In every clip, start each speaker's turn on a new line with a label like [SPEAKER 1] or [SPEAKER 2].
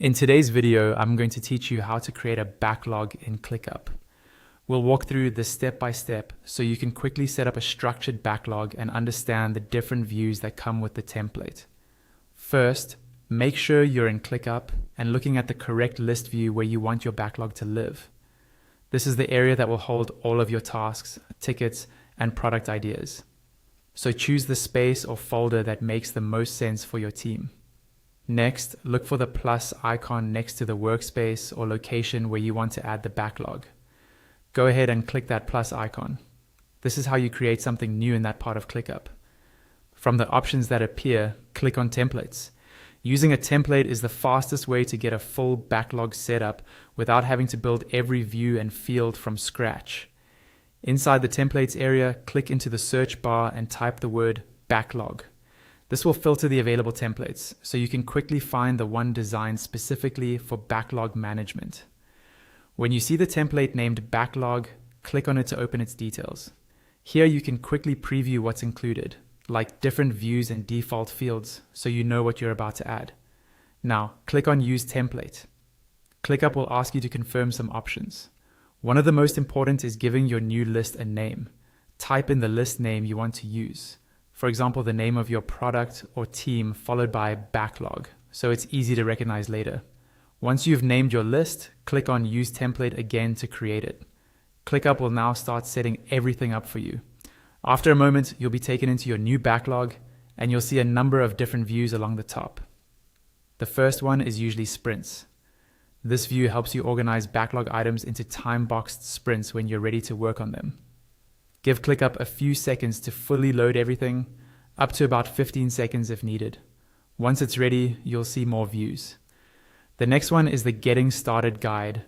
[SPEAKER 1] In today's video, I'm going to teach you how to create a backlog in ClickUp. We'll walk through this step by step so you can quickly set up a structured backlog and understand the different views that come with the template. First, make sure you're in ClickUp and looking at the correct list view where you want your backlog to live. This is the area that will hold all of your tasks, tickets, and product ideas. So choose the space or folder that makes the most sense for your team. Next, look for the plus icon next to the workspace or location where you want to add the backlog. Go ahead and click that plus icon. This is how you create something new in that part of ClickUp. From the options that appear, click on templates. Using a template is the fastest way to get a full backlog set up without having to build every view and field from scratch. Inside the templates area, click into the search bar and type the word backlog. This will filter the available templates, so you can quickly find the one designed specifically for backlog management. When you see the template named Backlog, click on it to open its details. Here you can quickly preview what's included, like different views and default fields, so you know what you're about to add. Now, click on Use Template. ClickUp will ask you to confirm some options. One of the most important is giving your new list a name. Type in the list name you want to use. For example, the name of your product or team followed by backlog, so it's easy to recognize later. Once you've named your list, click on Use Template again to create it. ClickUp will now start setting everything up for you. After a moment, you'll be taken into your new backlog and you'll see a number of different views along the top. The first one is usually sprints. This view helps you organize backlog items into time-boxed sprints when you're ready to work on them. Give ClickUp a few seconds to fully load everything, up to about 15 seconds if needed. Once it's ready, you'll see more views. The next one is the Getting Started guide,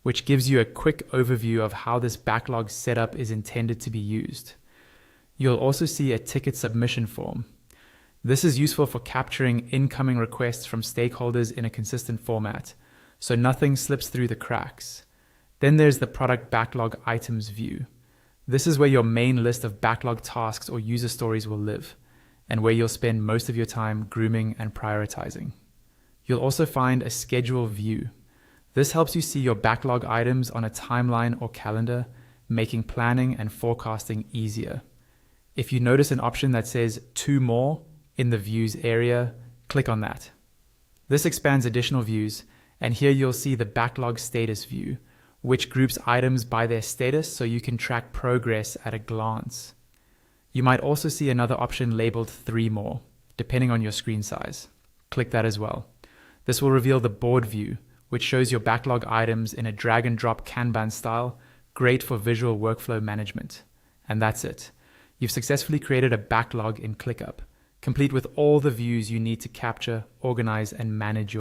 [SPEAKER 1] which gives you a quick overview of how this backlog setup is intended to be used. You'll also see a ticket submission form. This is useful for capturing incoming requests from stakeholders in a consistent format, so nothing slips through the cracks. Then there's the Product Backlog Items view. This is where your main list of backlog tasks or user stories will live, and where you'll spend most of your time grooming and prioritizing. You'll also find a schedule view. This helps you see your backlog items on a timeline or calendar, making planning and forecasting easier. If you notice an option that says 2 more in the views area, click on that. This expands additional views, and here you'll see the backlog status view, which groups items by their status so you can track progress at a glance. You might also see another option labeled 3 more, depending on your screen size. Click that as well. This will reveal the board view, which shows your backlog items in a drag and drop Kanban style, great for visual workflow management. And that's it. You've successfully created a backlog in ClickUp, complete with all the views you need to capture, organize, and manage your